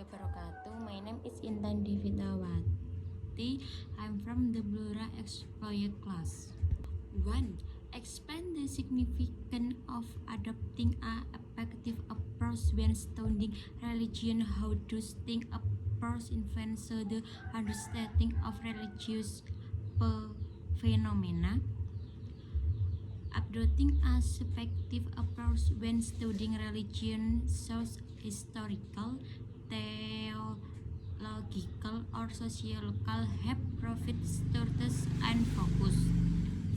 wabarakatuh. My name is Intan Devitawati. I'm from the Blora Explorer class. 1. Explain the significance of adopting a effective approach when studying religion. How does this approach influence the understanding of religious phenomena? Adopting a effective approach when studying religion shows historical, theological, or sociological have profit status and focus.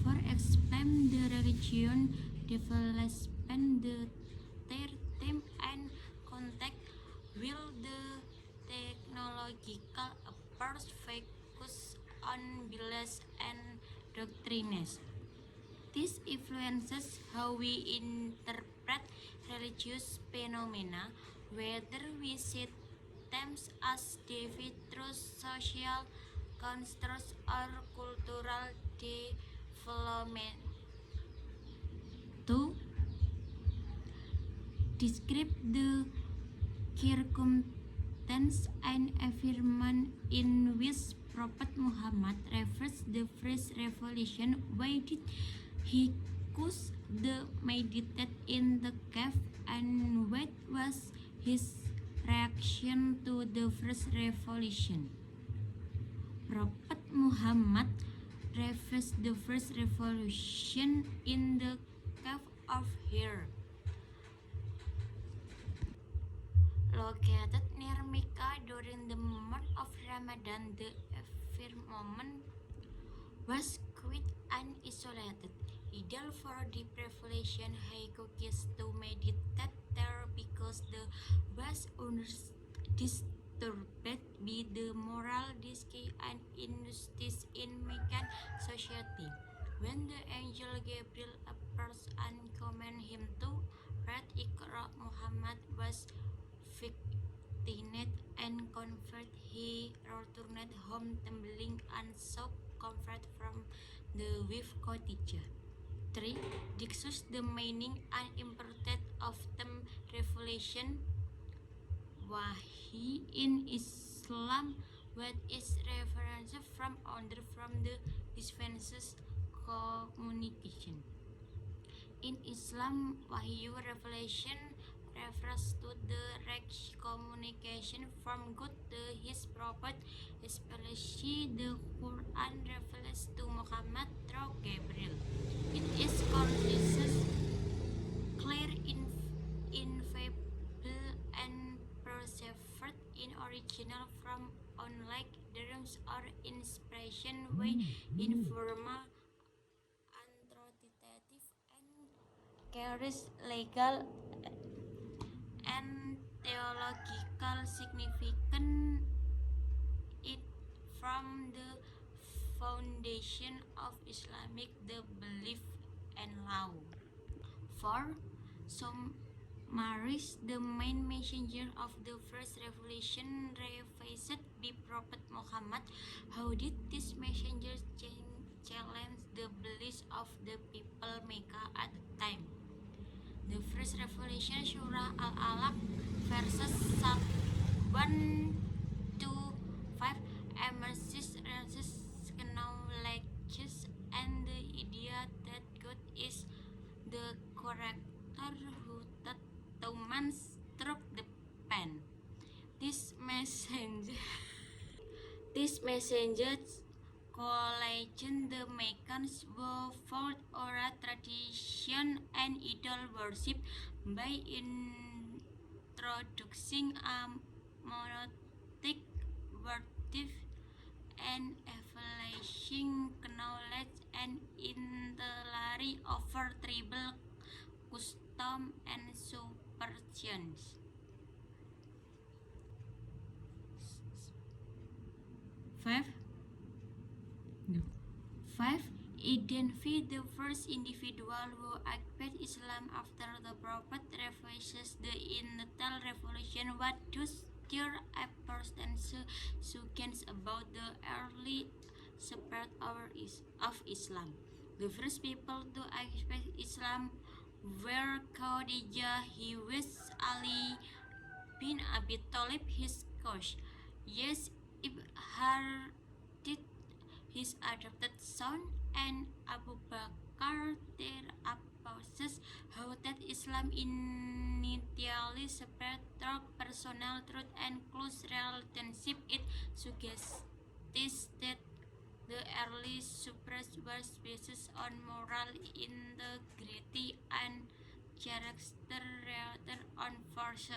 For explain the religion development, the theme and context, will the technological approach focus on beliefs and doctrines. This influences how we interpret religious phenomena, whether we see them as divine through social constructs or cultural development. 2. Describe the circumstance and environment in which Prophet Muhammad refers the first revelation. Why did he chose the meditate in the cave, and what was his reaction to the first revelation? Prophet Muhammad refers the first revelation in the cave of Hira, located near Mecca during the month of Ramadan. The environment was quiet and isolated. Ideal for deep revelation. He chose to meditate there because the was disturbed by the moral decay and injustice in Meccan society. When the angel Gabriel approached and commanded him to read Iqra, Muhammad was frightened and converted. He returned home trembling and sought comfort from the wife Khadijah. 3. Discuss the meaning and importance of the revelation. Wahi in Islam, what is reference from order from the dispensation communication. In Islam, Wahyu revelation refers to the direct communication from God to his prophet, especially the Quran refers to Muhammad through Gabriel. It is conscious, clear, infallible, and persevered in original form, unlike dreams or inspiration, way informal, authoritative, and carries legal and theological significance. It from the foundation of Islamic the belief and law. 4. Summarize the main messenger of the first revelation revealed by Prophet Muhammad. How did this messenger challenge the beliefs of the people Mecca at the time? The first revelation, Surah Al-Alaq, verses 1 to 5, emphasizes knowledge and the idea that God is the creator who taught humans through the pen. This messenger's collection the Meccans were found oral tradition and idol worship by introducing a monotheistic worship and establishing knowledge and intellectually over tribal custom and superstitions. 5. Identify the first individual who accepted Islam after the Prophet reverses the initial revelation. What does your understanding suggest about the early spread of Islam? The first people to accept Islam were Khadijah, he was Ali bin Abi Thalib, his course. Yes, Ibhar did his adopted son, and Abu Bakr thereafter how that Islam initially separate through personal truth and close relationship. It suggests that the early suppress was based on moral integrity and character rather on force.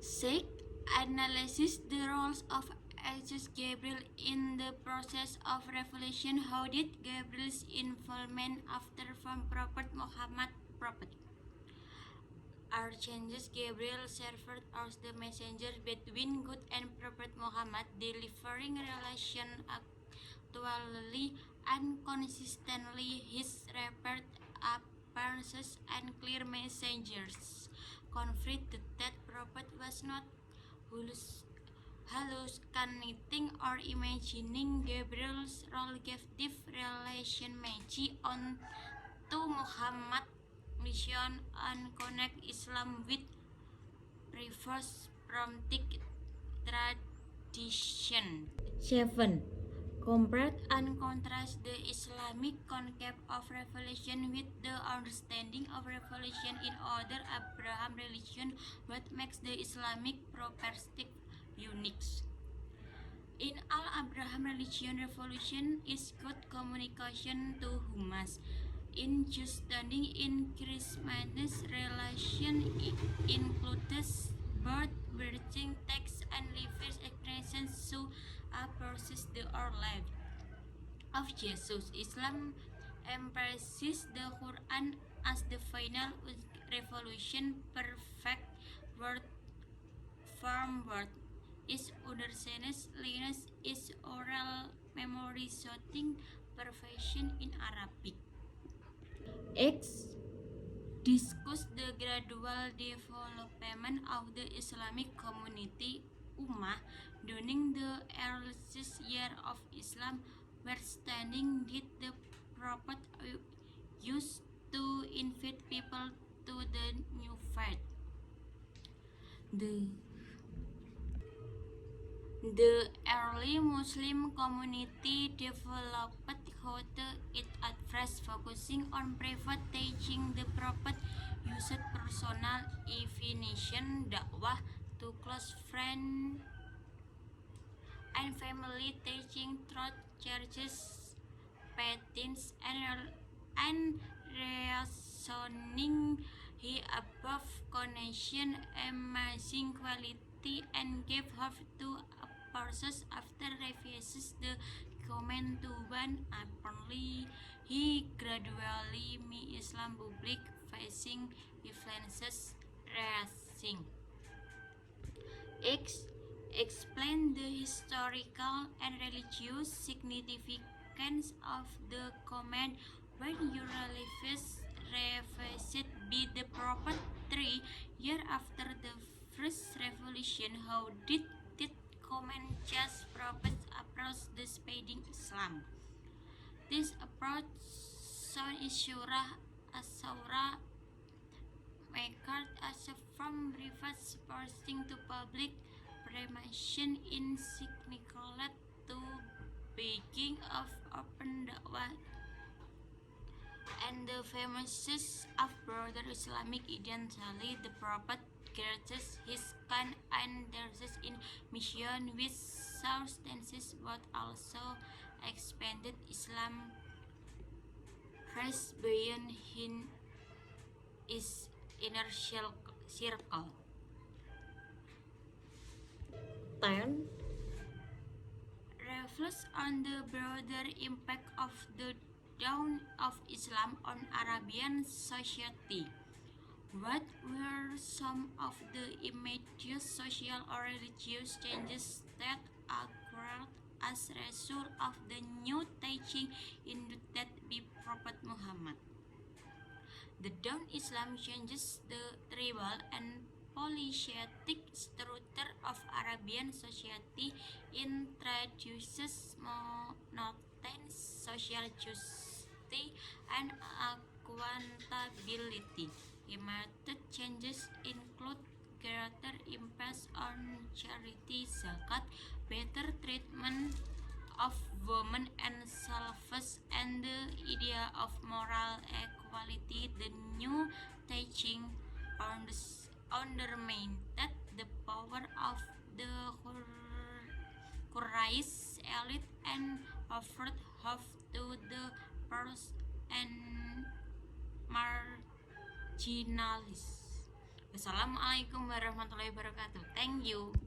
Sec analyzes the roles of Archangel Gabriel in the process of revelation. How did Gabriel's involvement after from Prophet Muhammad prophet? Archangel Gabriel served as the messenger between God and Prophet Muhammad, delivering relation actually and consistently. His rapid appearances and clear messages confirmed that Prophet was not hallucinating or imagining. Gabriel's role gave deep relation match on to Muhammad mission and connect Islam with previous prophetic tradition. 7. Compare and contrast the Islamic concept of revelation with the understanding of revelation in other Abraham religion. What makes the Islamic perspective unique? In all Abraham religion, revelation is God communication to humans. In Judaism, in Christmas, relation includes birth, birthing, text, and life experiences so a process the our life of Jesus. Islam embraces the Quran as the final revelation, perfect word from word. Its understanding lineage is oral memory shouting perfection in Arabic. X discuss the gradual development of the Islamic community Ummah during the earliest year of Islam, where standing did the Prophet used to invite people to the new faith. The early Muslim community developed how it at first focusing on private teaching. The Prophet used personal evangelism, dakwah to close friends and family, teaching through churches, paintings, and reasoning. He above connection, amazing quality, and gave hope to a person after refuses the comment to one. Apparently, he gradually made Islam public facing influences rising. X explain the historical and religious significance of the command. When you revised be the Prophet 3 years after the first revolution, how did that command just Prophet's approach the spreading Islam? This approach shown in Surah As-Surah Makard as from private posting to public promotion in significant to beginning of open dakwah and the famous of broader Islamic identity. The Prophet granted his kind and there's in mission with substances but also expanded Islam reached beyond his inner circle. 10. Reflects on the broader impact of the dawn of Islam on Arabian society. What were some of the immediate social or religious changes that occurred as a result of the new teaching inducted by Prophet Muhammad? The dawn Islam changes the tribal and polytheistic structure of Arabian society, introduces monotonous social justice and accountability. Immediate changes include greater impact on charity, zakat, better treatment of women and slaves, and the idea of moral equality. The new teaching undermined the power of the Quraysh elite and offered hope to the poor and marginalized. Wassalamualaikum warahmatullahi wabarakatuh. Thank you.